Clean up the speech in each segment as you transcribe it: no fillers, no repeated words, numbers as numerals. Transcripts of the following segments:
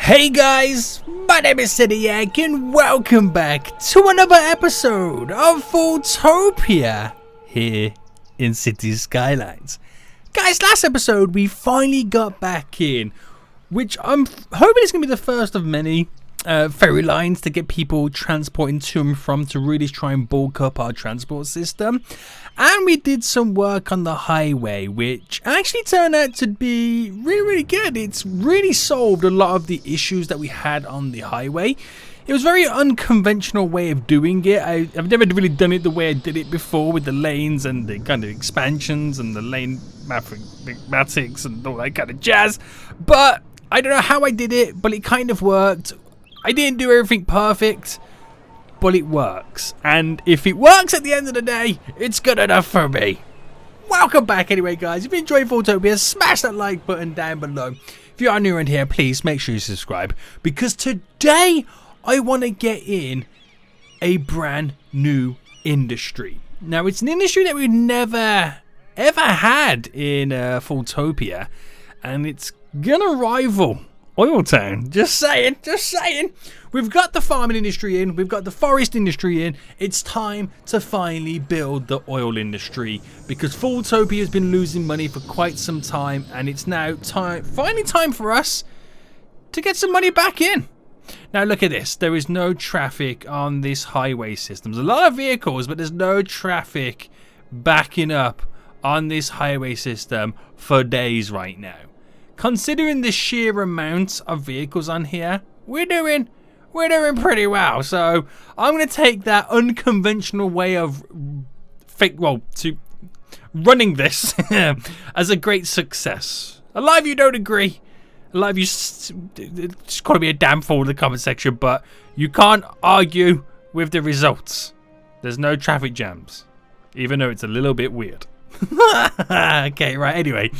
Hey guys, my name is Cediac and welcome back to another episode of FoolTopia here in City Skylines. Guys, last episode we finally got back in, which I'm hoping is going to be the first of many ferry lines to get people transporting to and from to really try and bulk up our transport system. And we did some work on the highway, which actually turned out to be really good. It's really solved a lot of the issues that we had on the highway. It was a very unconventional way of doing it. I've never really done it the way I did it before, with the lanes and the kind of expansions and the lane mathematics and all that kind of jazz. But I don't know how I did it, but it kind of worked. I didn't do everything perfect, but it works. And if it works at the end of the day, it's good enough for me. Welcome back anyway, guys. If you enjoyed FoolTopia, smash that like button down below. If you are new around here, please make sure you subscribe, because today I want to get in a brand new industry. Now, it's an industry that we've never ever had in FoolTopia, and it's gonna rival Oil Town. Just saying. We've got the farming industry in, we've got the forest industry in. It's time to finally build the oil industry, because FoolTopia has been losing money for quite some time, and it's now finally time for us to get some money back in. Now look at this. There is no traffic on this highway system. There's a lot of vehicles, but there's no traffic backing up on this highway system for days right now. Considering the sheer amount of vehicles on here, we're doing pretty well. So I'm going to take that unconventional way of running this as a great success. A lot of you don't agree. A lot of you just call me a damn fool in the comment section, but you can't argue with the results. There's no traffic jams, even though it's a little bit weird. Okay, right, anyway.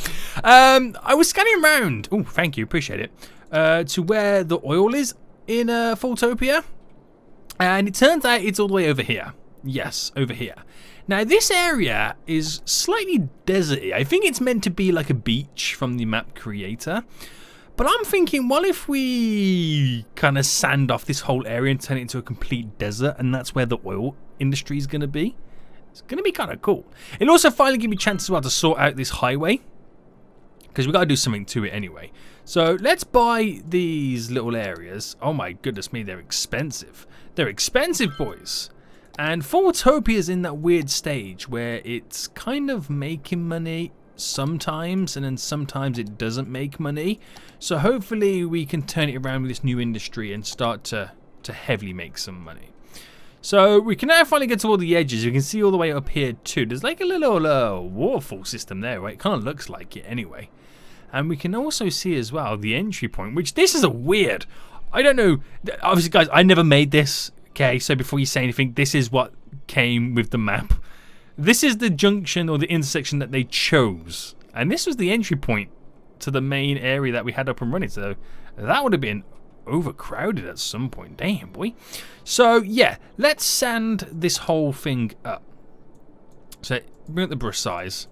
I was scanning around. Oh, thank you, appreciate it. To where the oil is in FoolTopia. And it turns out it's all the way over here. Yes, over here. Now, this area is slightly deserty. I think it's meant to be like a beach from the map creator. But I'm thinking, what if we kind of sand off this whole area and turn it into a complete desert, and that's where the oil industry is going to be? It's going to be kind of cool. It'll also finally give me a chance as well to sort out this highway, because we've got to do something to it anyway. So let's buy these little areas. Oh my goodness me, they're expensive. They're expensive, boys. And FoolTopia is in that weird stage where it's kind of making money sometimes, and then sometimes it doesn't make money. So hopefully we can turn it around with this new industry and start to heavily make some money. So we can now finally get to all the edges. You can see all the way up here too. There's like a little waterfall system there, right? It kind of looks like it anyway. And we can also see as well the entry point, which this is a weird, I don't know. Obviously, guys, I never made this. Okay, so before you say anything, this is what came with the map. This is the junction or the intersection that they chose. And this was the entry point to the main area that we had up and running. So that would have been overcrowded at some point. Damn, boy. So yeah, let's sand this whole thing up. So bring up the brush size,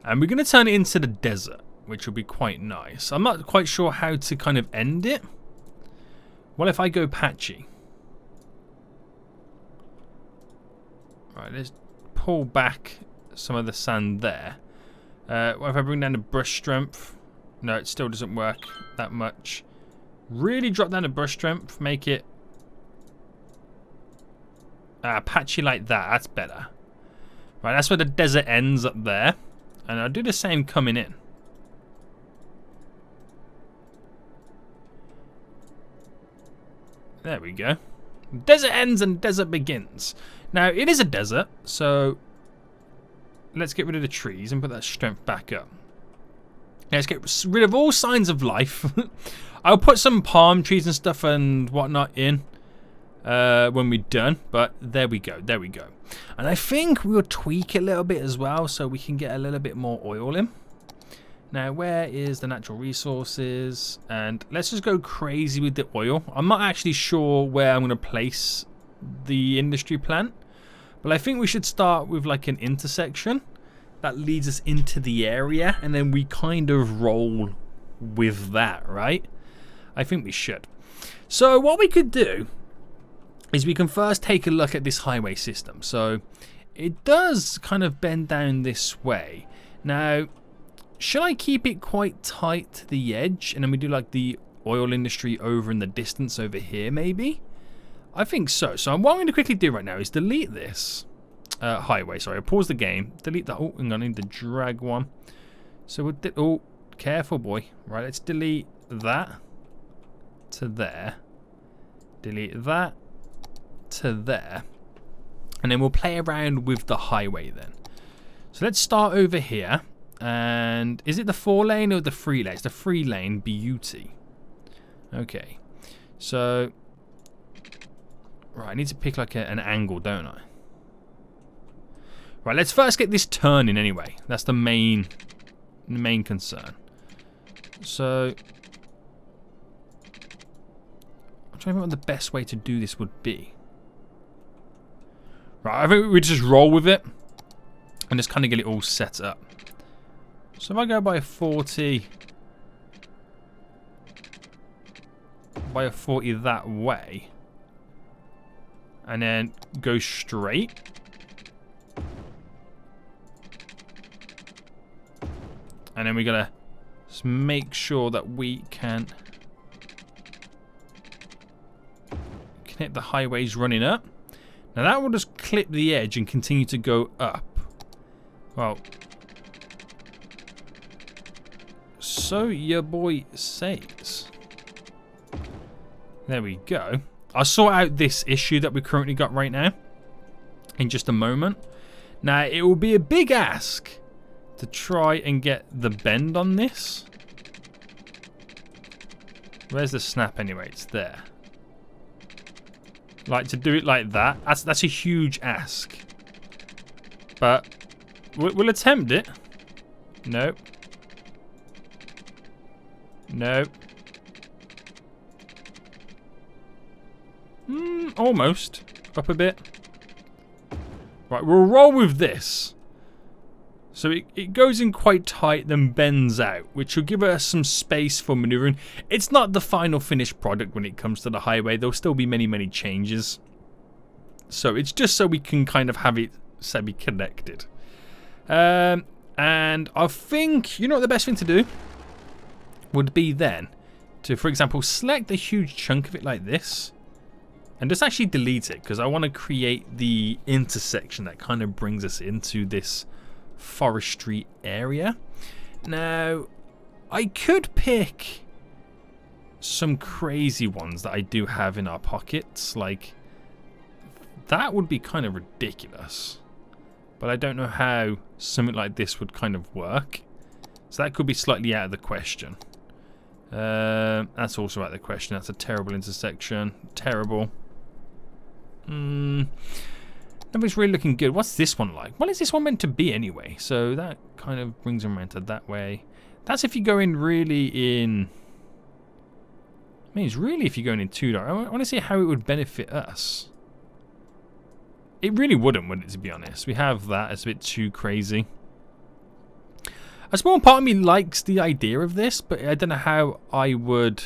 and we're going to turn it into the desert, which will be quite nice. I'm not quite sure how to kind of end it. What if I go patchy? Right, let's pull back some of the sand there. What if I bring down the brush strength? No, it still doesn't work that much. Really drop down the brush strength, make it patchy like that. That's better. Right, that's where the desert ends, up there. And I'll do the same coming in. There we go. Desert ends and desert begins. Now, it is a desert, so let's get rid of the trees and put that strength back up. Now, let's get rid of all signs of life. I'll put some palm trees and stuff and whatnot in when we're done, but there we go, there we go. And I think we'll tweak it a little bit as well so we can get a little bit more oil in. Now, where is the natural resources? And let's just go crazy with the oil. I'm not actually sure where I'm going to place the industry plant, but I think we should start with like an intersection that leads us into the area, and then we kind of roll with that, right? I think we should. So what we could do is we can first take a look at this highway system. So it does kind of bend down this way. Now, should I keep it quite tight to the edge and then we do like the oil industry over in the distance over here maybe? I think so. So what I'm going to quickly do right now is delete this highway. Sorry, I'll pause the game. Delete that. Oh, I'm going to need to drag one. So we'll oh, careful boy. Right, let's delete that to there. Delete that to there. And then we'll play around with the highway then. So let's start over here. And is it the 4-lane or the 3-lane? It's the 3-lane beauty. Okay. So, right, I need to pick like an angle, don't I? Right, let's first get this turning anyway. That's the main concern. So, I'm trying to think what the best way to do this would be. Right, I think we just roll with it and just kind of get it all set up. So if I go by 40, that way, and then go straight, and then we gotta just make sure that we can connect the highways running up. Now that will just clip the edge and continue to go up. Well, so your boy says. There we go. I'll sort out this issue that we currently got right now in just a moment. Now, it will be a big ask to try and get the bend on this. Where's the snap anyway? It's there. Like, to do it like that, that's a huge ask. But we'll attempt it. Nope. Nope. Almost. Up a bit. Right, we'll roll with this. So it goes in quite tight, then bends out, which will give us some space for maneuvering. It's not the final finished product when it comes to the highway. There'll still be many, many changes. So it's just so we can kind of have it semi-connected. And I think, you know what the best thing to do would be then to, for example, select a huge chunk of it like this and just actually delete it, because I want to create the intersection that kind of brings us into this forestry area. Now, I could pick some crazy ones that I do have in our pockets, like that would be kind of ridiculous, but I don't know how something like this would kind of work, so that could be slightly out of the question. That's also out of the question. That's a terrible intersection. Terrible. Nothing's really looking good. What's this one like? What is this one meant to be anyway? So that kind of brings them around to that way. That's if you go in really in... I mean, it's really if you're going in too dark. I want to see how it would benefit us. It really wouldn't, would it, to be honest? We have that. It's a bit too crazy. A small part of me likes the idea of this, but I don't know how I would...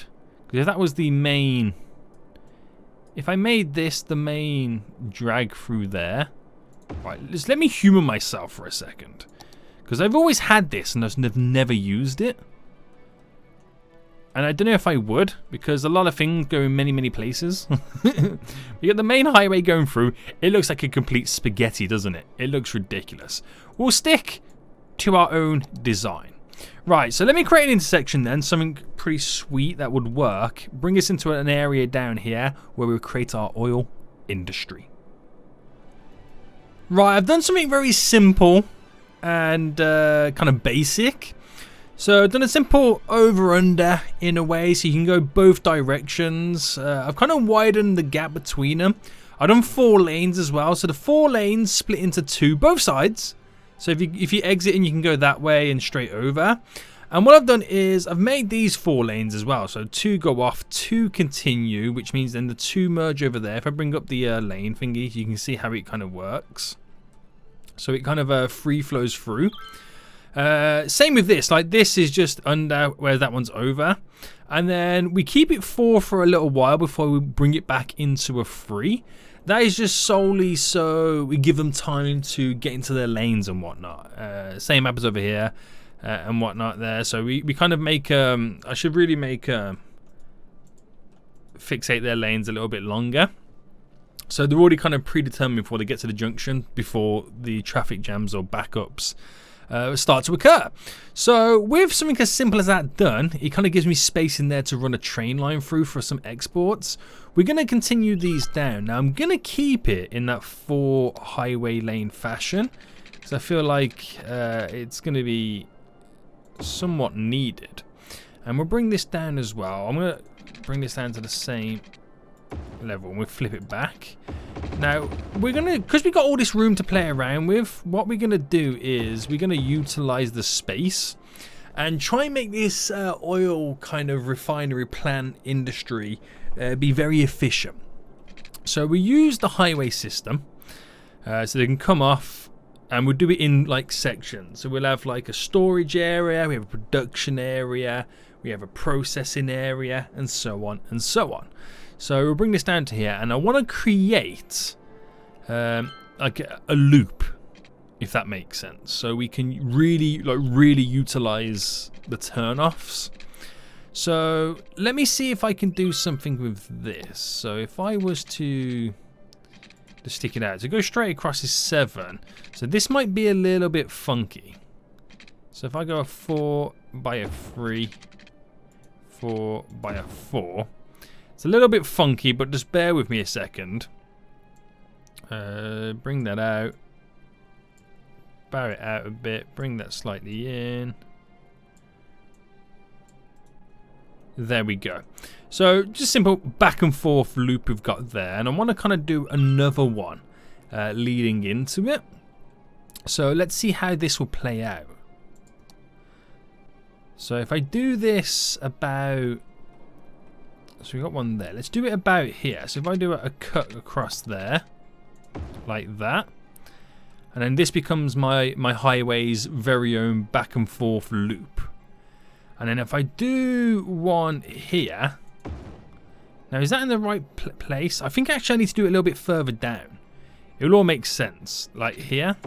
Because if that was the main... If I made this the main drag through there... Right, just let me humour myself for a second. Because I've always had this and I've never used it. And I don't know if I would, because a lot of things go in many, many places. You get the main highway going through. It looks like a complete spaghetti, doesn't it? It looks ridiculous. We'll stick to our own design. Right, so let me create an intersection then, something pretty sweet that would work. Bring us into an area down here where we'll create our oil industry. Right, I've done something very simple and kind of basic. So I've done a simple over-under in a way, so you can go both directions. I've kind of widened the gap between them. I've done 4 lanes as well, so the 4 lanes split into 2, both sides. So if you exit and you can go that way and straight over. And what I've done is I've made these 4 lanes as well. So 2 go off, 2 continue, which means then the 2 merge over there. If I bring up the lane thingy, you can see how it kind of works. So it kind of free flows through. Same with this. Like, this is just under where that one's over. And then we keep it 4 for a little while before we bring it back into a 3. That is just solely so we give them time to get into their lanes and whatnot. Same happens over here and whatnot there. So we kind of make... I should really make... fixate their lanes a little bit longer. So they're already kind of predetermined before they get to the junction, before the traffic jams or backups start to occur. So with something as simple as that done, it kind of gives me space in there to run a train line through for some exports. We're going to continue these down. Now I'm going to keep it in that 4 highway lane fashion, because I feel like it's going to be somewhat needed. And we'll bring this down as well. I'm going to bring this down to the same level and we'll flip it back. Now we're gonna, because we got all this room to play around with, what we're gonna do is we're gonna utilize the space and try and make this oil kind of refinery plant industry be very efficient. So we use the highway system so they can come off, and we'll do it in like sections. So we'll have like a storage area, we have a production area, we have a processing area, and so on and so on. So we'll bring this down to here, and I want to create like a loop, if that makes sense. So we can really utilize the turnoffs. So let me see if I can do something with this. So if I was to stick it out, so go straight across is 7. So this might be a little bit funky. So if I go a 4 by a 3, 4 by a 4. It's a little bit funky, but just bear with me a second. Bring that out. Bow it out a bit. Bring that slightly in. There we go. So just simple back and forth loop we've got there. And I want to kind of do another one leading into it. So let's see how this will play out. So if I do this about... So we got one there. Let's do it about here. So if I do a cut across there, like that, and then this becomes my highway's very own back and forth loop. And then if I do one here, now is that in the right place? I think actually I need to do it a little bit further down. It will all make sense, like here.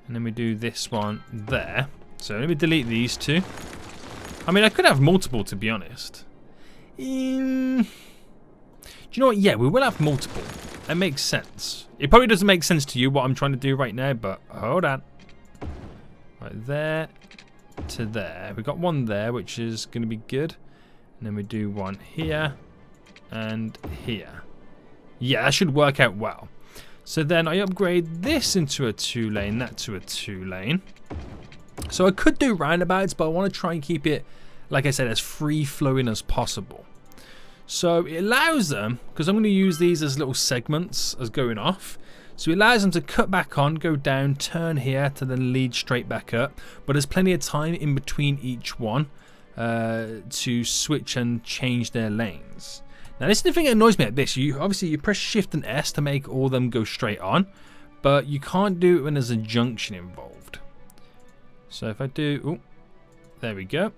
And then we do this one there. So let me delete these 2. I mean, I could have multiple, to be honest. Do you know what? Yeah, we will have multiple. That makes sense. It probably doesn't make sense to you what I'm trying to do right now, but hold on. Right there to there. We've got one there, which is going to be good. And then we do one here and here. Yeah, that should work out well. So then I upgrade this into a 2-lane, that to a 2-lane. So I could do roundabouts, but I want to try and keep it, like I said, as free-flowing as possible. So it allows them, because I'm going to use these as little segments as going off. So it allows them to cut back on, go down, turn here to then lead straight back up. But there's plenty of time in between each one to switch and change their lanes. Now this is the thing that annoys me at this. Obviously you press Shift and S to make all of them go straight on. But you can't do it when there's a junction involved. So if I do... Oh, there we go.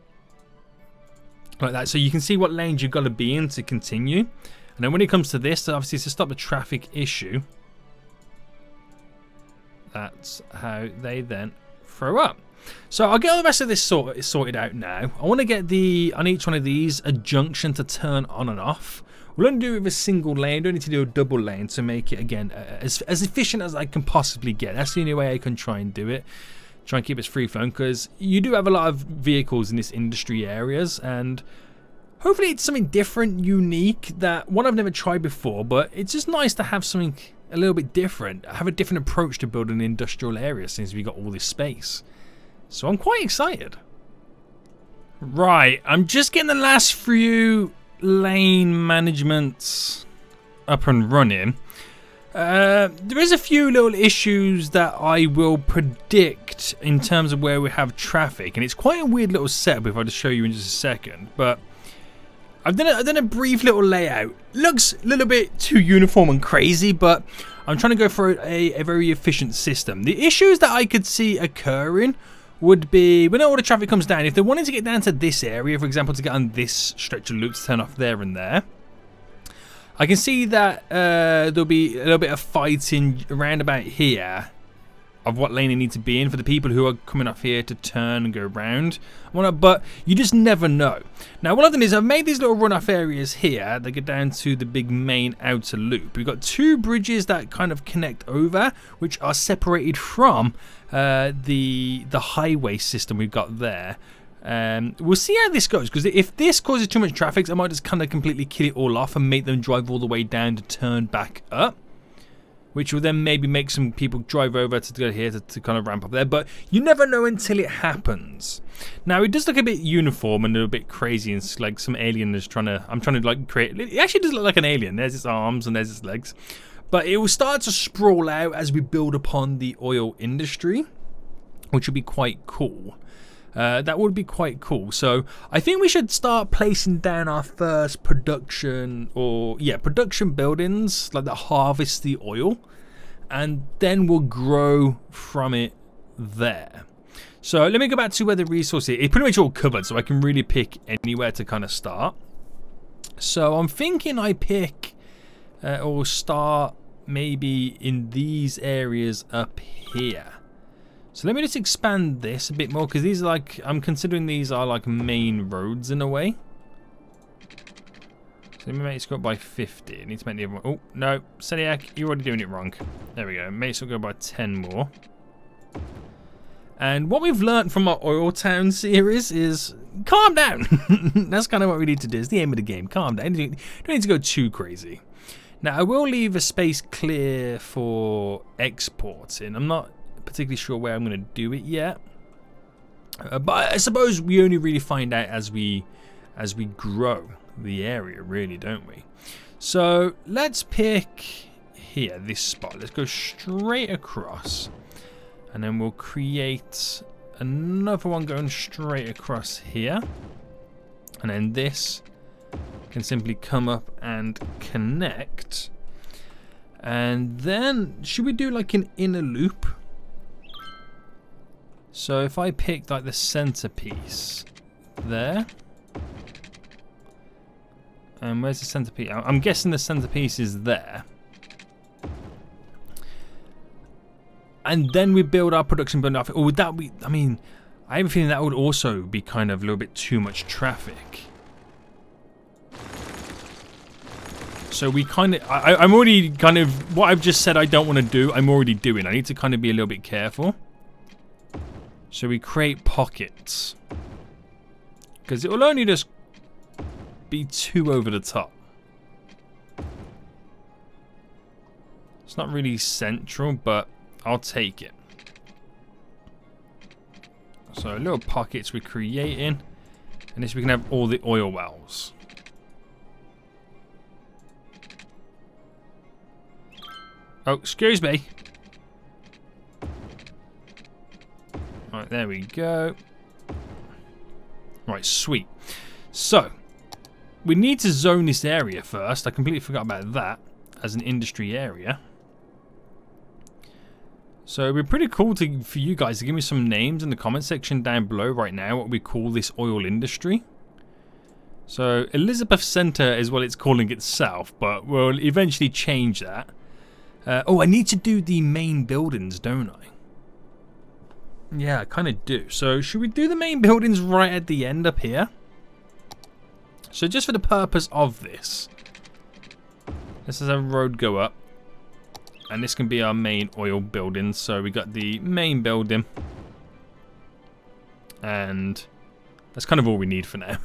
Like that, so you can see what lanes you've got to be in to continue. And then when it comes to this, obviously to stop the traffic issue, that's how they then throw up. So I'll get all the rest of this sorted out now. I want to get on each one of these a junction to turn on and off. We'll only do it with a single lane. Don't need to do a double lane to make it, again, as efficient as I can possibly get. That's the only way I can try and do it. Try and keep it free flowing, because you do have a lot of vehicles in this industry areas, and hopefully it's something different, unique, that one I've never tried before, but it's just nice to have something a little bit different, have a different approach to building an industrial area since we got all this space. So I'm quite excited. Right, I'm just getting the last few lane managements up and running. There is a few little issues that I will predict in terms of where we have traffic, and it's quite a weird little setup if I just show you in just a second. But I've done a brief little layout. Looks a little bit too uniform and crazy, but I'm trying to go for a very efficient system. The issues that I could see occurring would be when all the traffic comes down. If they wanted to get down to this area, for example, to get on this stretch of loop to turn off there and there, I can see that there'll be a little bit of fighting around about here of what lane they need to be in for the people who are coming off here to turn and go around. But you just never know. Now, what I've done is I've made these little runoff areas here that go down to the big main outer loop. We've got two bridges that kind of connect over, which are separated from the highway system we've got there. We'll see how this goes, because if this causes too much traffic, I might just kind of completely kill it all off and make them drive all the way down to turn back up, which will then maybe make some people drive over to go here to kind of ramp up there. But you never know until it happens. Now, it does look a bit uniform and a bit crazy, and it's like some alien is trying to, I'm trying to like create, it actually does look like an alien. There's its arms and there's its legs. But it will start to sprawl out as we build upon the oil industry, which will be quite cool. That would be quite cool. So I think we should start placing down our first production buildings like that harvest the oil, and then we'll grow from it there. So let me go back to where the resource is. It's pretty much all covered, so I can really pick anywhere to kind of start. So I'm thinking I pick or start maybe in these areas up here. So let me just expand this a bit more, because these are like, I'm considering these are like main roads in a way. So let me make this go up by 50. I need to make the other one. Oh, no. Seniac, you're already doing it wrong. There we go. Make this go by 10 more. And what we've learned from our Oil Town series is calm down. That's kind of what we need to do. It's the aim of the game. Calm down. You don't need to go too crazy. Now, I will leave a space clear for exporting. I'm not particularly sure where I'm going to do it yet, but I suppose we only really find out as we grow the area, really, don't we? So let's pick here, this spot. Let's go straight across, and then we'll create another one going straight across here, and then this can simply come up and connect. And then should we do like an inner loop? So if I pick like the centerpiece there, and where's the centerpiece? I'm guessing the centerpiece is there. And then we build our production building off it. Or would that be, I mean, I have a feeling that would also be kind of a little bit too much traffic. So we kind of, I'm already kind of, what I've just said I don't want to do, I'm already doing. I need to kind of be a little bit careful. So we create pockets, because it will only just be too over the top. It's not really central, but I'll take it. So little pockets we're creating, and this we can have all the oil wells. Oh, excuse me. Right, there we go. Right, sweet. So, we need to zone this area first. I completely forgot about that as an industry area. So, it'd be pretty cool for you guys to give me some names in the comment section down below right now, what we call this oil industry. So, Elizabeth Center is what it's calling itself, but we'll eventually change that. Oh, I need to do the main buildings, don't I? Yeah, I kind of do. So should we do the main buildings right at the end up here? So just for the purpose of this, this is a road go up, and this can be our main oil building. So we got the main building, and that's kind of all we need for now.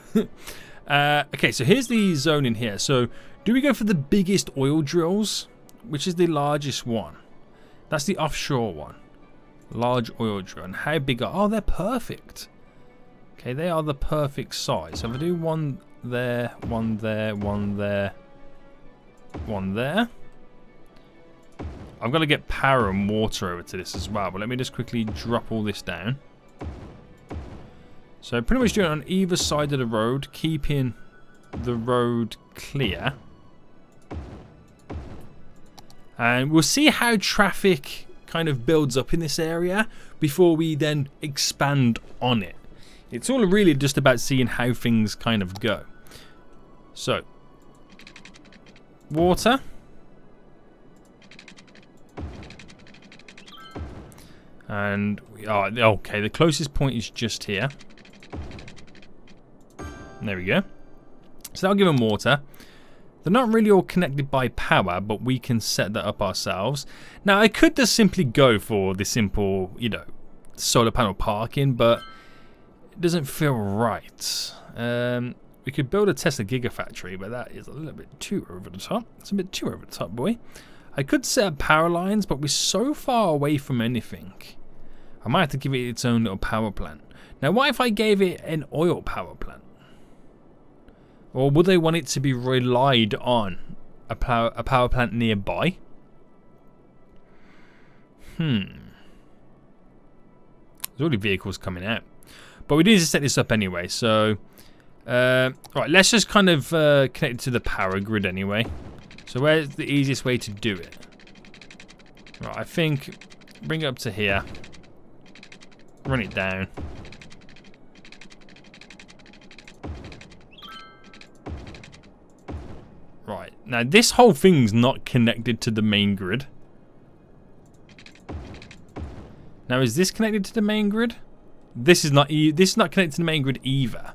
Okay, so here's the zone in here. So do we go for the biggest oil drills, which is the largest one? That's the offshore one. Large oil drill. And how big are... Oh, they're perfect. Okay, they are the perfect size. So if I do one there, one there, one there, one there. I've got to get power and water over to this as well. But let me just quickly drop all this down. So pretty much doing it on either side of the road, keeping the road clear. And we'll see how traffic kind of builds up in this area before we then expand on it. It's all really just about seeing how things kind of go. So, water. And we are, okay, the closest point is just here. There we go. So that'll give them water. They're not really all connected by power, but we can set that up ourselves. Now, I could just simply go for the simple, you know, solar panel parking, but it doesn't feel right. We could build a Tesla Gigafactory, but that is a little bit too over the top. It's a bit too over the top, boy. I could set up power lines, but we're so far away from anything. I might have to give it its own little power plant. Now, what if I gave it an oil power plant? Or would they want it to be relied on a power plant nearby? There's already vehicles coming out. But we need to set this up anyway, so... right, let's just kind of connect it to the power grid anyway. So where's the easiest way to do it? Right, I think bring it up to here. Run it down. Right, now this whole thing's not connected to the main grid. Now is this connected to the main grid? This is not connected to the main grid either.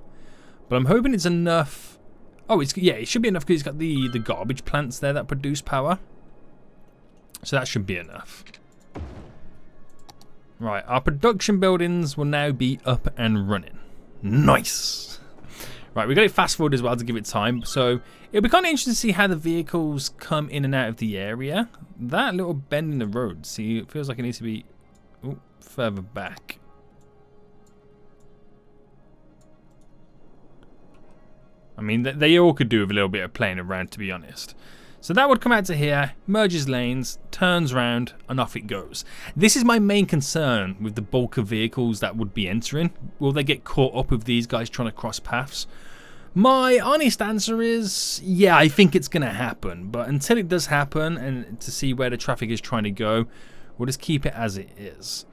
But I'm hoping it's enough. Oh, yeah, it should be enough because it's got the garbage plants there that produce power. So that should be enough. Right, our production buildings will now be up and running. Nice. Right, we got it fast forward as well to give it time. So it'll be kind of interesting to see how the vehicles come in and out of the area. That little bend in the road, see, it feels like it needs to be further back. I mean, they all could do with a little bit of playing around, to be honest. So that would come out to here, merges lanes, turns round, and off it goes. This is my main concern with the bulk of vehicles that would be entering. Will they get caught up with these guys trying to cross paths? My honest answer is, yeah, I think it's going to happen. But until it does happen, and to see where the traffic is trying to go, we'll just keep it as it is.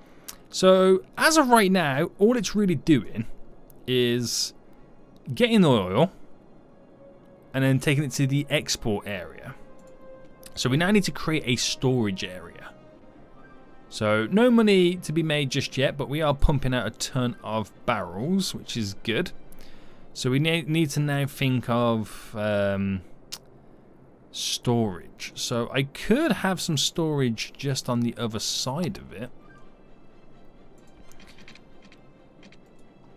So, as of right now, all it's really doing is getting the oil and then taking it to the export area. So we now need to create a storage area. So no money to be made just yet, but we are pumping out a ton of barrels, which is good. So we need to now think of storage. So I could have some storage just on the other side of it.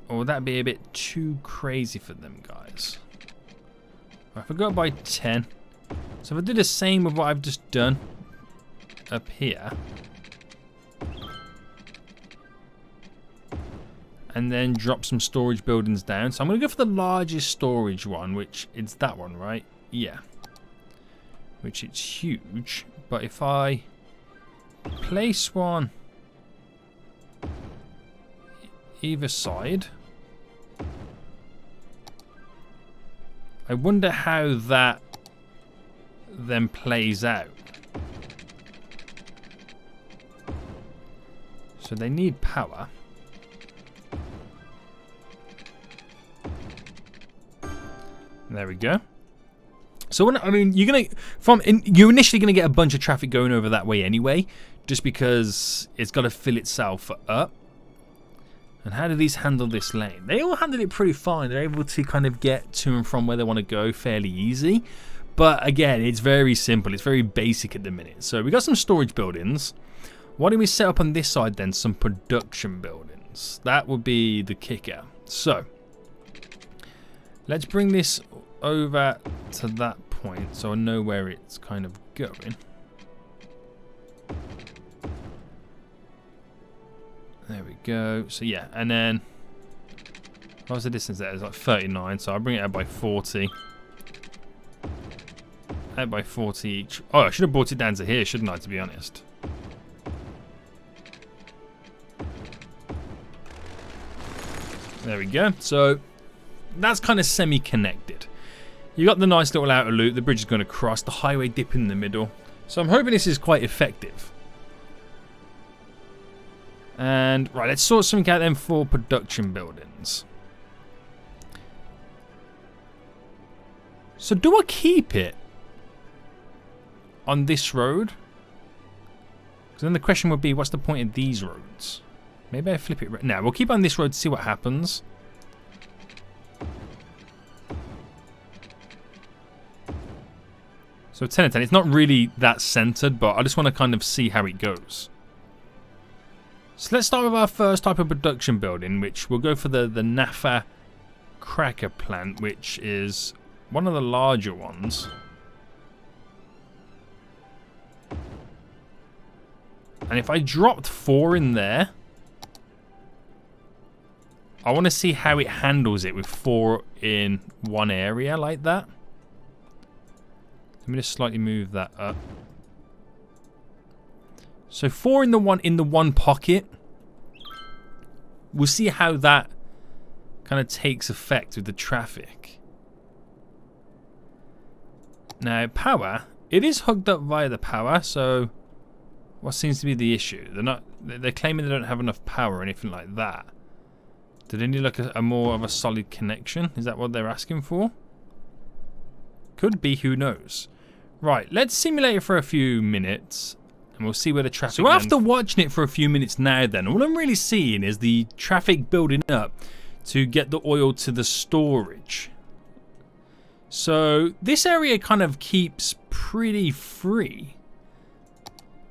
Or would that be a bit too crazy for them guys? If I go by 10. So if I do the same with what I've just done up here. And then drop some storage buildings down. So I'm going to go for the largest storage one, which it's that one, right? Yeah. Which it's huge. But if I place one either side, I wonder how that then plays out. So they need power. There we go. So when, I mean, you're initially gonna get a bunch of traffic going over that way anyway, just because it's got to fill itself up. And how do these handle this lane? They all handle it pretty fine. They're able to kind of get to and from where they want to go fairly easy. But again, it's very simple. It's very basic at the minute. So we got some storage buildings. Why don't we set up on this side then some production buildings? That would be the kicker. So let's bring this over to that point so I know where it's kind of going. There we go. So yeah, and then what was the distance there? It's like 39, so I'll bring it out by 40. Out by 40 each. Oh, I should have brought it down to here, shouldn't I, to be honest? There we go. So that's kind of semi-connected. You got the nice little outer loop. The bridge is going to cross. The highway dip in the middle. So I'm hoping this is quite effective. And right, let's sort something out then for production buildings. So do I keep it on this road? Because then the question would be, what's the point of these roads? Maybe I flip it. No, we'll keep it on this road to see what happens. So 10 and 10. It's not really that centered, but I just want to kind of see how it goes. So let's start with our first type of production building, which we'll go for the Naphtha cracker plant, which is one of the larger ones. And if I dropped 4 in there, I want to see how it handles it with 4 in one area like that. Let me just slightly move that up. So 4 in the one pocket. We'll see how that kind of takes effect with the traffic. Now power, it is hooked up via the power, so what seems to be the issue? They're claiming they don't have enough power or anything like that. Do they need like a more of a solid connection? Is that what they're asking for? Could be, who knows. Right, let's simulate it for a few minutes and we'll see where the traffic. So after watching it for a few minutes now then, all I'm really seeing is the traffic building up to get the oil to the storage. So this area kind of keeps pretty free.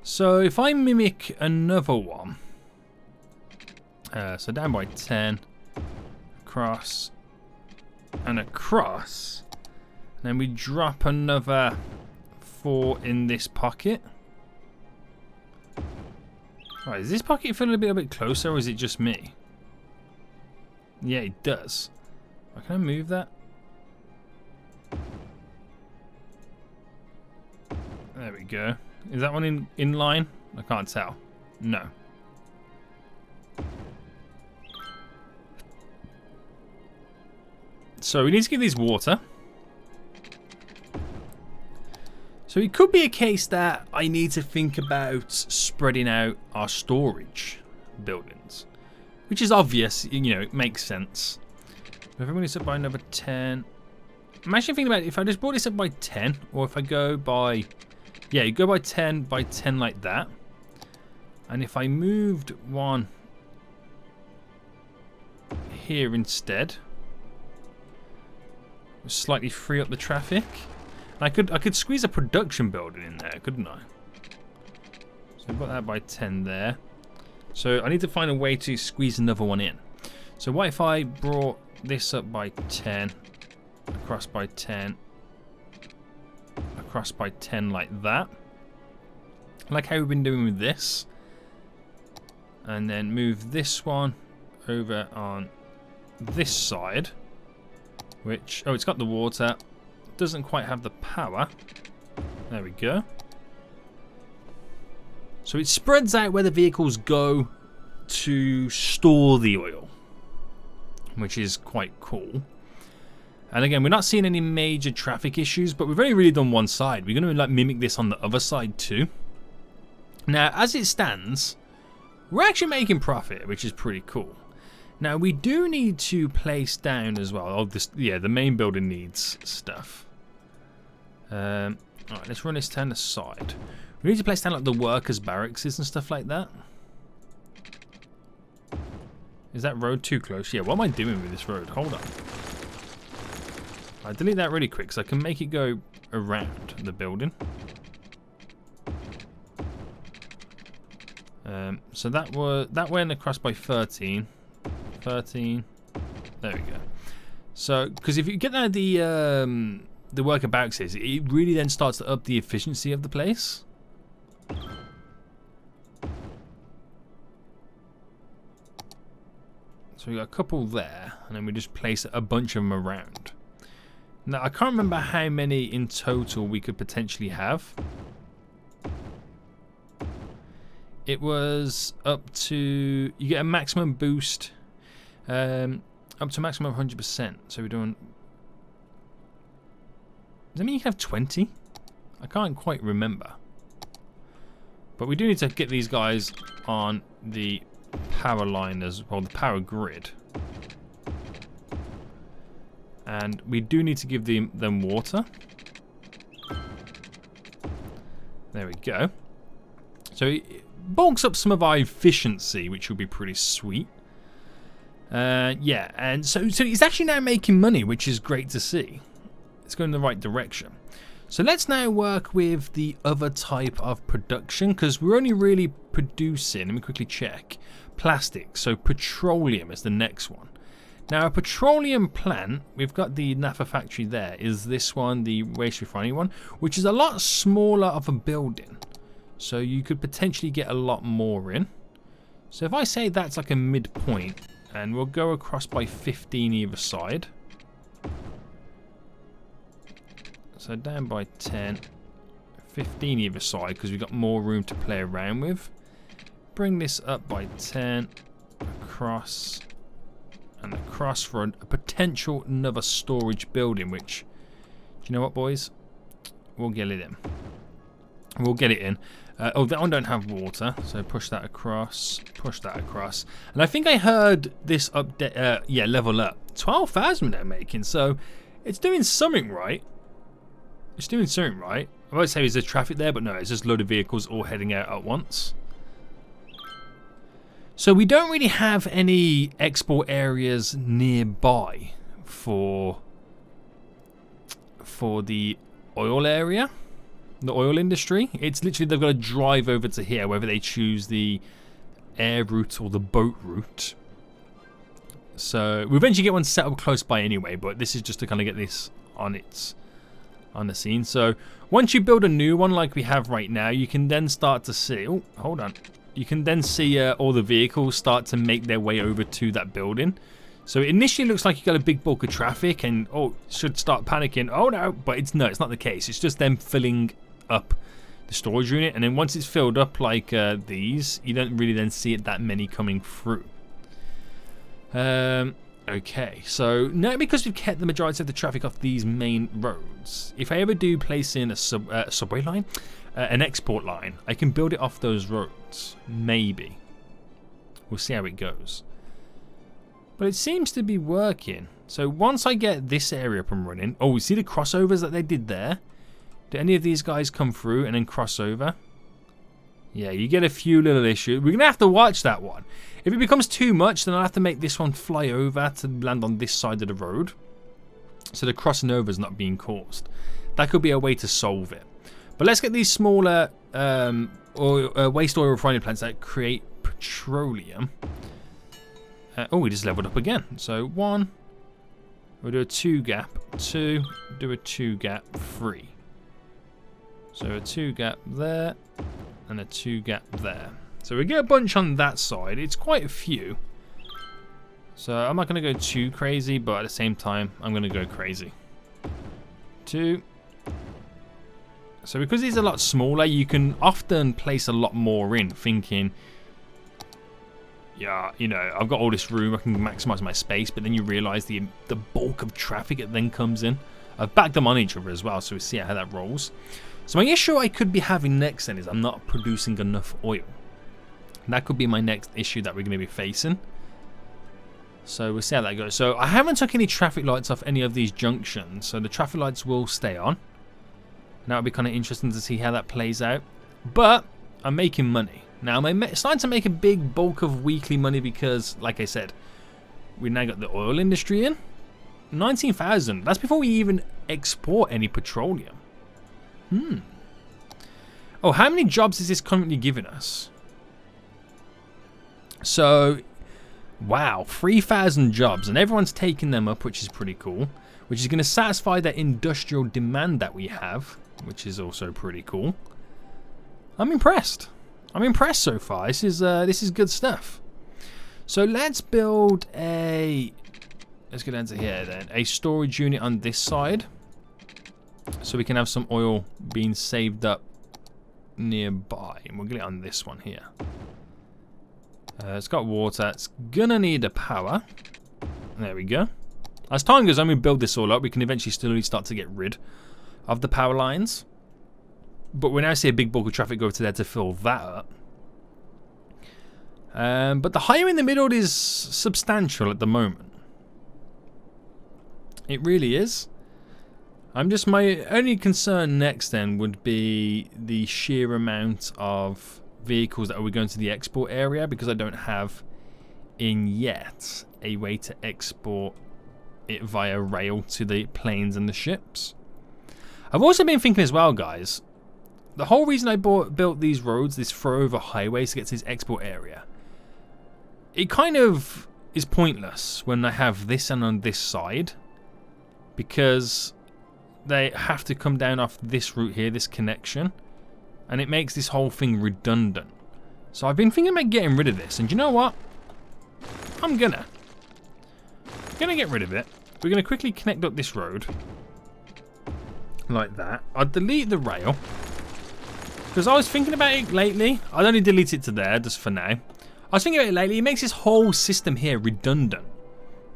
So if I mimic another one, so down by 10, across, and across, then we drop another 4 in this pocket. Right, does this pocket feel a bit closer, or is it just me? Yeah, it does. Can I move that? There we go. Is that one in line? I can't tell. No. So we need to give these water. So it could be a case that I need to think about spreading out our storage buildings, which is obvious, you know, it makes sense. If I bring this up by another 10, I'm actually thinking about if I just brought this up by 10, or if I go by, yeah, you go by 10 like that. And if I moved one here instead, slightly free up the traffic. I could squeeze a production building in there, couldn't I? So I've got that by 10 there. So I need to find a way to squeeze another one in. So what if I brought this up by 10, across by 10, across by 10 like that. Like how we've been doing with this. And then move this one over on this side. Which, oh, it's got the water. Doesn't quite have the power. There we go. So it spreads out where the vehicles go to store the oil, which is quite cool. And again, we're not seeing any major traffic issues, but we've only really done one side. We're going to like mimic this on the other side too. Now, as it stands, we're actually making profit, which is pretty cool. Now, we do need to place down as well. Oh, this, yeah, the main building needs stuff. Alright, let's run this down the side. We need to place down like the workers' barracks and stuff like that. Is that road too close? Yeah, what am I doing with this road? Hold on. I delete that really quick so I can make it go around the building. So that went across by 13. 13. There we go. So, because if you get that the worker barracks is, it really then starts to up the efficiency of the place. So we got a couple there, and then we just place a bunch of them around. Now I can't remember how many in total we could potentially have. It was up to, you get a maximum boost, up to a maximum of 100%. So we're doing, does that mean you can have 20? I can't quite remember. But we do need to get these guys on the power line as well, the power grid. And we do need to give them water. There we go. So it bulks up some of our efficiency, which will be pretty sweet. Yeah, and so it's actually now making money, which is great to see. It's going in the right direction. So let's now work with the other type of production, because we're only really producing, let me quickly check, plastic. So petroleum is the next one. Now, a petroleum plant, we've got the Naphtha Factory there, is this one, the waste refining one, which is a lot smaller of a building. So you could potentially get a lot more in. So if I say that's like a midpoint, and we'll go across by 15 either side. So down by 10, 15 either side, because we've got more room to play around with. Bring this up by 10, across, and across for a potential another storage building, which, do you know what, boys? We'll get it in. We'll get it in. Oh, that one don't have water, so push that across, and I think I heard this update. Yeah, level up 12,000 they're making, so it's doing something right. It's doing something right. I might say there's traffic there, but no, it's just a load of vehicles all heading out at once. So we don't really have any export areas nearby for the oil area. The oil industry. It's literally they've got to drive over to here, whether they choose the air route or the boat route. So we eventually get one set up close by anyway, but this is just to kind of get this on the scene. So once you build a new one like we have right now, you can then start to see. Oh, hold on. You can then see all the vehicles start to make their way over to that building. So it initially looks like you got a big bulk of traffic, and should start panicking. Oh no, but it's not the case. It's just them filling up the storage unit, and then once it's filled up like these, you don't really then see it that many coming through. Okay, so now because we've kept the majority of the traffic off these main roads, if I ever do place in a subway line, an export line, I can build it off those roads. Maybe. We'll see how it goes. But it seems to be working. So once I get this area up and running, oh, you see the crossovers that they did there? Do any of these guys come through and then cross over? Yeah, you get a few little issues. We're going to have to watch that one. If it becomes too much, then I'll have to make this one fly over to land on this side of the road. So the crossing over is not being caused. That could be a way to solve it. But let's get these smaller waste oil refining plants that create petroleum. Oh, we just leveled up again. So 1, we'll do a 2 gap, 2, do a 2 gap, 3. So a 2 gap there, and a 2 gap there. So we get a bunch on that side. It's quite a few. So I'm not going to go too crazy, but at the same time, I'm going to go crazy. 2. So because these are a lot smaller, you can often place a lot more in, thinking, yeah, you know, I've got all this room, I can maximize my space, but then you realize the bulk of traffic that then comes in. I've backed them on each other as well, so we see how that rolls. So my issue I could be having next then is I'm not producing enough oil. That could be my next issue that we're going to be facing. So we'll see how that goes. So I haven't took any traffic lights off any of these junctions, so the traffic lights will stay on. Now it'll be kind of interesting to see how that plays out. But I'm making money. Now I'm starting to make a big bulk of weekly money because, like I said, we've now got the oil industry in. 19,000. That's before we even export any petroleum. Oh, how many jobs is this currently giving us? So, wow, 3,000 jobs, and everyone's taking them up, which is pretty cool. Which is going to satisfy that industrial demand that we have, which is also pretty cool. I'm impressed. I'm impressed so far. This is good stuff. So let's build a. Let's get down to here then. A storage unit on this side, so we can have some oil being saved up nearby, and we'll get it on this one here. It's got water. It's gonna need a power. There we go. As time goes on, we build this all up. We can eventually slowly start to get rid of the power lines. But we now see a big bulk of traffic go to there to fill that up. But the hire in the middle is substantial at the moment. It really is. My only concern next then would be the sheer amount of vehicles that are going to the export area, because I don't have in yet a way to export it via rail to the planes and the ships. I've also been thinking as well, guys, the whole reason I built these roads, this throw-over highways to get to this export area, it kind of is pointless when I have this and on this side, because they have to come down off this route here, this connection, and it makes this whole thing redundant. So I've been thinking about getting rid of this, and you know what? I'm gonna get rid of it. We're gonna quickly connect up this road like that. I'll delete the rail because I was thinking about it lately. I'll only delete it to there just for now. I was thinking about it lately. It makes this whole system here redundant,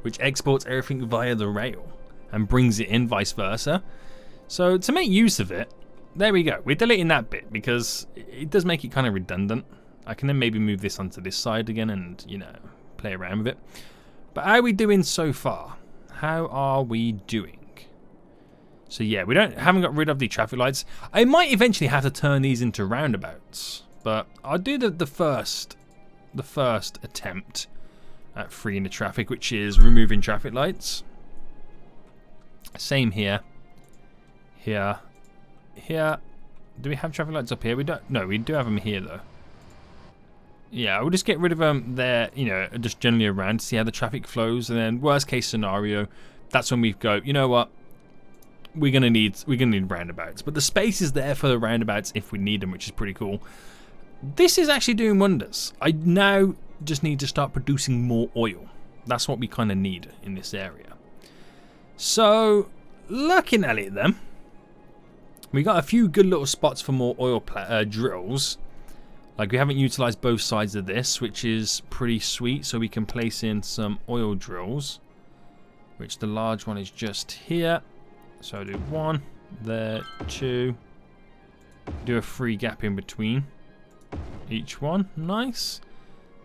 which exports everything via the rail and brings it in vice versa. So to make use of it, there we go. We're deleting that bit because it does make it kind of redundant. I can then maybe move this onto this side again and, you know, play around with it. But how are we doing so far? How are we doing? So yeah, we haven't got rid of the traffic lights. I might eventually have to turn these into roundabouts, but I'll do the first attempt at freeing the traffic, which is removing traffic lights. Same here. Here. Do we have traffic lights up here? We don't. No, we do have them here though. Yeah, we'll just get rid of them there, you know, just generally around to see how the traffic flows, and then worst case scenario, that's when we go, you know what? We're gonna need roundabouts, but the space is there for the roundabouts if we need them, which is pretty cool. This is actually doing wonders. I now just need to start producing more oil. That's what we kind of need in this area. So, looking at it then, we got a few good little spots for more oil drills. Like, we haven't utilized both sides of this, which is pretty sweet. So we can place in some oil drills, which the large one is just here. So I'll do one, there, two. Do a free gap in between each one. Nice.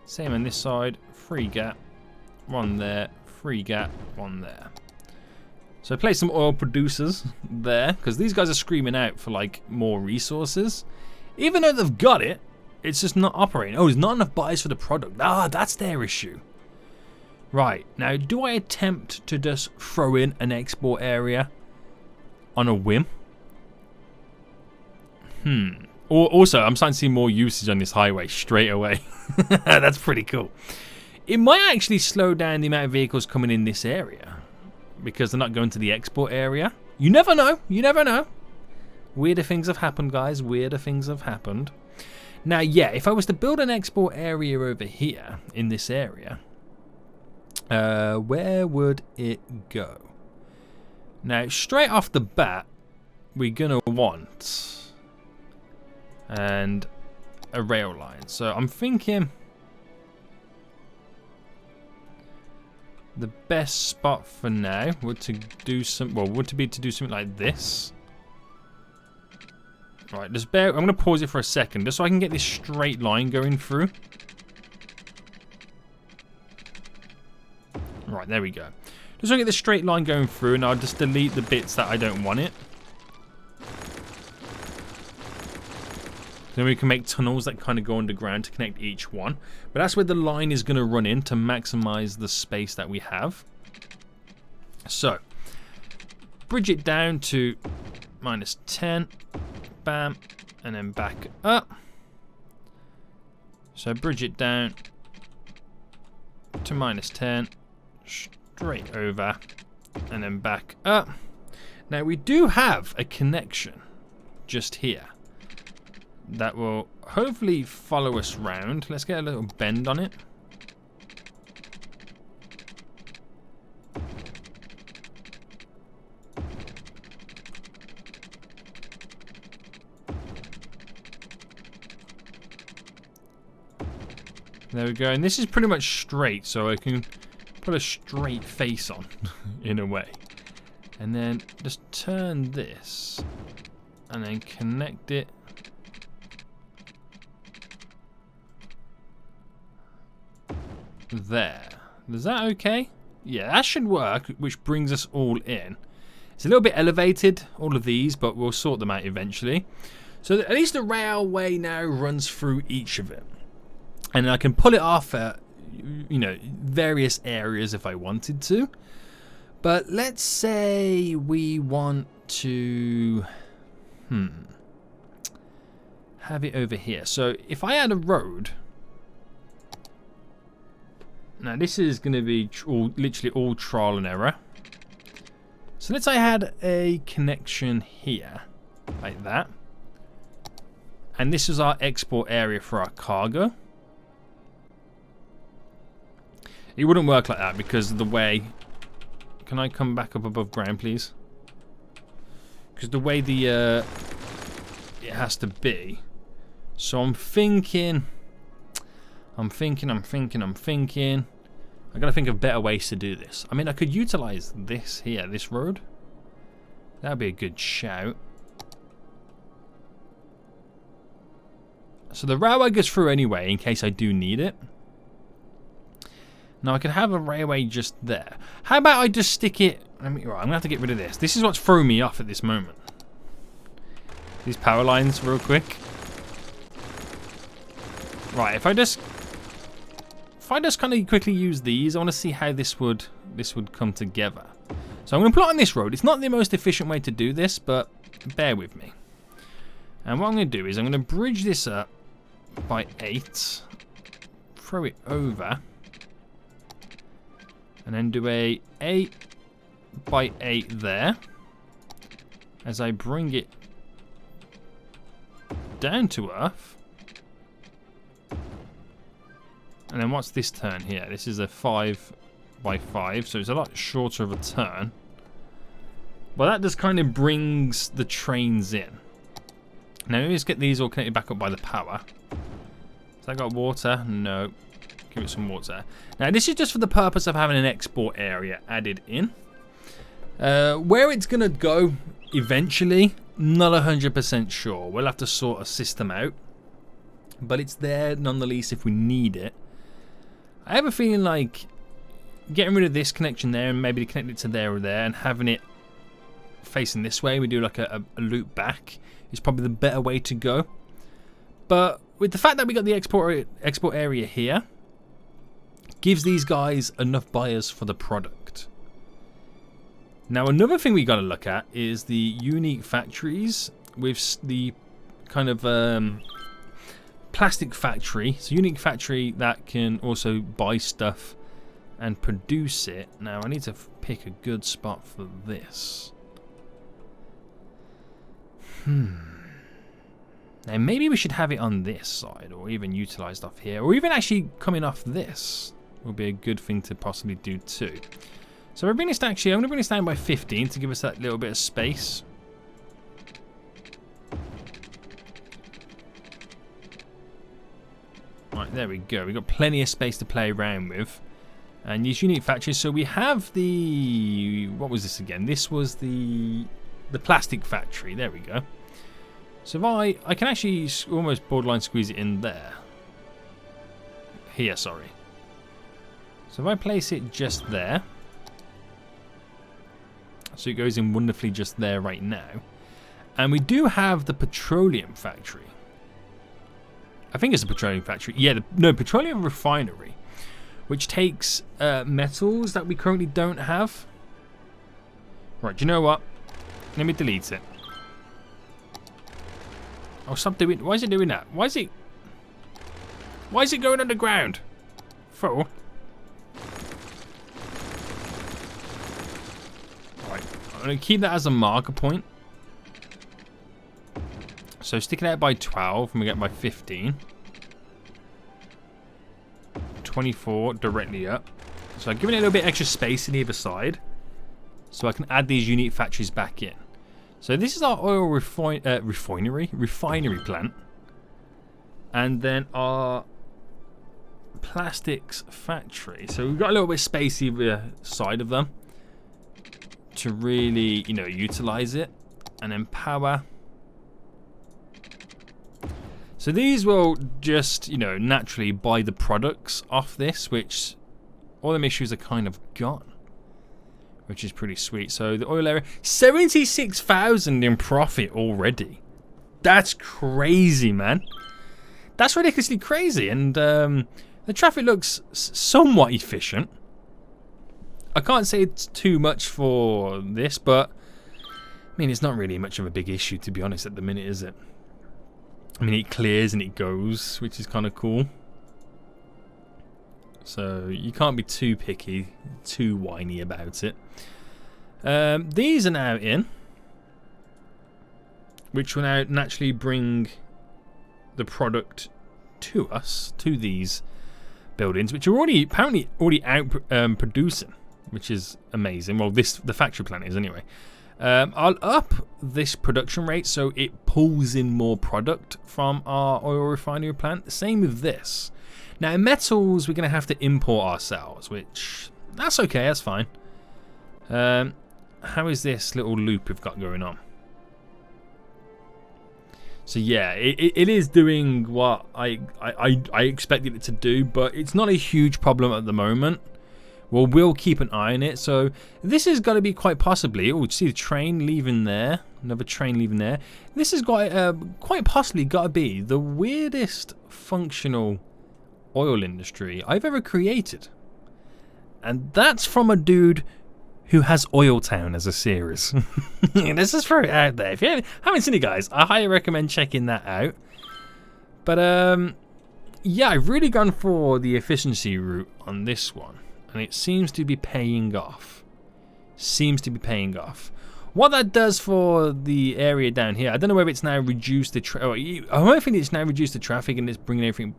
Same on this side. Free gap. One there. Free gap. One there. So place some oil producers there, because these guys are screaming out for like more resources. Even though they've got it, it's just not operating. Oh, there's not enough buyers for the product. Ah, that's their issue. Right. Now, do I attempt to just throw in an export area on a whim? Also, I'm starting to see more usage on this highway straight away. That's pretty cool. It might actually slow down the amount of vehicles coming in this area, because they're not going to the export area. You never know. You never know. Weirder things have happened, guys. Weirder things have happened. Now, yeah, if I was to build an export area over here, in this area, where would it go? Now, straight off the bat, we're going to want a rail line. So I'm thinking the best spot for now would to do be to do something like this. Right, I'm going to pause it for a second just so I can get this straight line going through. Right, there we go. Just so I get this straight line going through, and I'll just delete the bits that I don't want it. Then we can make tunnels that kind of go underground to connect each one. But that's where the line is going to run in to maximize the space that we have. So, bridge it down to -10. Bam. And then back up. So, bridge it down to -10. Straight over. And then back up. Now, we do have a connection just here that will hopefully follow us round. Let's get a little bend on it. There we go. And this is pretty much straight, so I can put a straight face on in a way. And then just turn this and then connect it there. Is that okay? Yeah, that should work, which brings us all in. It's a little bit elevated, all of these, but we'll sort them out eventually. So at least the railway now runs through each of it. And I can pull it off at, you know, various areas if I wanted to. But let's say we want to have it over here. So if I had a road, now this is going to be literally all trial and error. So let's say I had a connection here, like that. And this is our export area for our cargo. It wouldn't work like that because of the way... Can I come back up above ground, please? Because the way the it has to be. So I'm thinking. I gotta think of better ways to do this. I mean, I could utilize this here, this road. That'd be a good shout. So the railway goes through anyway, in case I do need it. Now I could have a railway just there. How about I just stick it... right, I'm going to have to get rid of this. This is what's throwing me off at this moment. These power lines real quick. Right, if I just kind of quickly use these, I want to see how this would come together. So I'm going to put it on this road. It's not the most efficient way to do this, but bear with me. And what I'm going to do is I'm going to bridge this up by 8. Throw it over. And then do a 8 by 8 there. As I bring it down to earth. And then what's this turn here? This is a 5 by 5, so it's a lot shorter of a turn. But that just kind of brings the trains in. Now let's get these all connected back up by the power. Has that got water? No. Give it some water. Now this is just for the purpose of having an export area added in. Where it's going to go eventually, not 100% sure. We'll have to sort a system out. But it's there nonetheless if we need it. I have a feeling like getting rid of this connection there and maybe connect it to there or there and having it facing this way, we do like a loop back, is probably the better way to go. But with the fact that we got the export area here, gives these guys enough buyers for the product. Now another thing we got to look at is the unique factories with the kind of plastic factory. It's a unique factory that can also buy stuff and produce it. Now I need to pick a good spot for this. Now maybe we should have it on this side, or even utilized off here, or even actually coming off this will be a good thing to possibly do too. So we're bringing this down, actually I'm going to bring this down by 15 to give us that little bit of space. Right, there we go. We've got plenty of space to play around with. And these unique factories, so we have the... what was this again? This was the plastic factory. There we go. So if I can actually almost borderline squeeze it in there. Here, sorry. So if I place it just there. So it goes in wonderfully just there right now. And we do have the Petroleum Factory. I think it's a Petroleum Factory. Yeah, no, Petroleum Refinery. Which takes metals that we currently don't have. Right, do you know what? Let me delete it. Oh, stop doing... why is it doing that? Why is it going underground? Fool. Right, I'm going to keep that as a marker point. So sticking out by 12 and we get by 15. 24 directly up. So I'm giving it a little bit extra space in either side. So I can add these unique factories back in. So this is our oil refinery plant. And then our plastics factory. So we've got a little bit of space either side of them to really, you know, utilize it. And then power. So these will just, you know, naturally buy the products off this, which all them issues are kind of gone, which is pretty sweet. So the oil area, 76,000 in profit already. That's crazy, man. That's ridiculously crazy. And the traffic looks somewhat efficient. I can't say it's too much for this, but I mean, it's not really much of a big issue, to be honest, at the minute, is it? I mean, it clears and it goes, which is kind of cool. So you can't be too picky, too whiny about it. These are now in, which will now naturally bring the product to us, to these buildings, which are apparently already out producing, which is amazing. Well, the factory plant is anyway. I'll up this production rate so it pulls in more product from our oil refinery plant. Same with this. Now, metals we're going to have to import ourselves, which that's okay, that's fine. How is this little loop we've got going on? So yeah, it is doing what I expected it to do, but it's not a huge problem at the moment. Well, we'll keep an eye on it. So this has got to be quite possibly. Oh, see the train leaving there. Another train leaving there. This has got quite possibly got to be the weirdest functional oil industry I've ever created. And that's from a dude who has Oil Town as a series. Let's just throw it out there. If you haven't seen it, guys, I highly recommend checking that out. But yeah, I've really gone for the efficiency route on this one. And it seems to be paying off. What that does for the area down here, I don't know whether it's now reduced the I don't think it's now reduced the traffic and it's bringing everything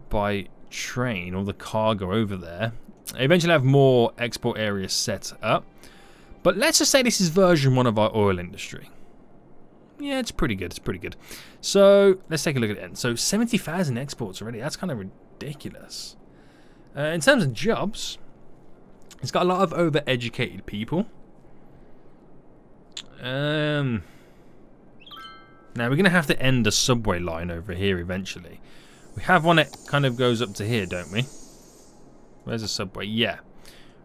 by train or the cargo over there. I eventually have more export areas set up. But let's just say this is version 1 of our oil industry. Yeah, it's pretty good. So let's take a look at it. So 70,000 exports already. That's kind of ridiculous. In terms of jobs, it's got a lot of over-educated people. Now we're going to have to end a subway line over here eventually. We have one that kind of goes up to here, don't we? Where's the subway? Yeah.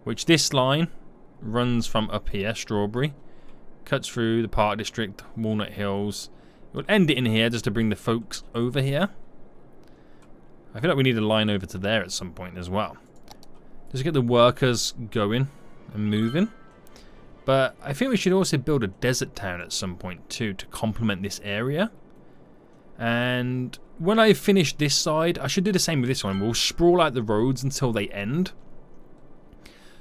Which this line runs from up here, Strawberry. Cuts through the Park District, Walnut Hills. We'll end it in here just to bring the folks over here. I feel like we need a line over to there at some point as well. Just to get the workers going and moving. But I think we should also build a desert town at some point too to complement this area. And when I finish this side, I should do the same with this one. We'll sprawl out the roads until they end.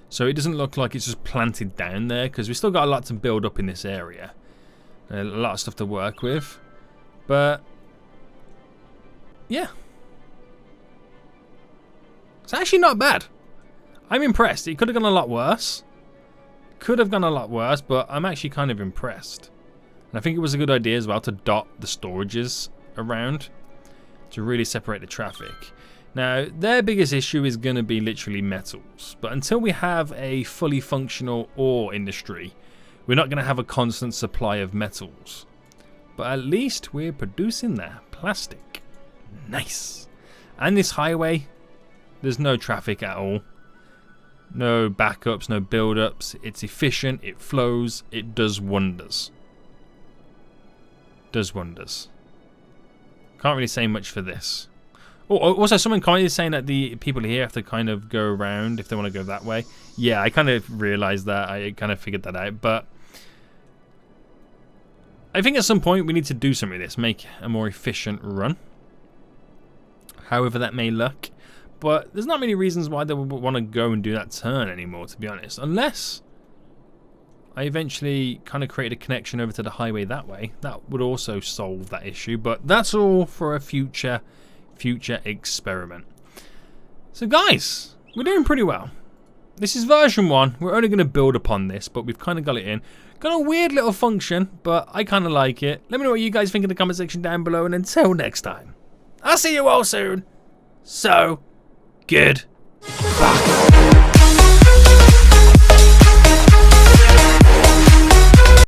So it doesn't look like it's just planted down there, because we've still got a lot to build up in this area. A lot of stuff to work with. But yeah. It's actually not bad. I'm impressed. It could have gone a lot worse. But I'm actually kind of impressed. And I think it was a good idea as well to dot the storages around to really separate the traffic. Now, their biggest issue is going to be literally metals. But until we have a fully functional ore industry, we're not going to have a constant supply of metals. But at least we're producing their plastic. Nice. And this highway, there's no traffic at all. No backups, no build-ups. It's efficient, it flows, it does wonders. Can't really say much for this. Oh, also someone commented saying that the people here have to kind of go around if they want to go that way. Yeah, I kind of realized that. I kind of figured that out. But I think at some point we need to do something with this. Make a more efficient run. However that may look. But there's not many reasons why they would want to go and do that turn anymore, to be honest. Unless I eventually kind of create a connection over to the highway that way. That would also solve that issue. But that's all for a future experiment. So guys, we're doing pretty well. This is version 1. We're only going to build upon this, but we've kind of got it in. Got a weird little function, but I kind of like it. Let me know what you guys think in the comment section down below. And until next time, I'll see you all soon. So, goodbye.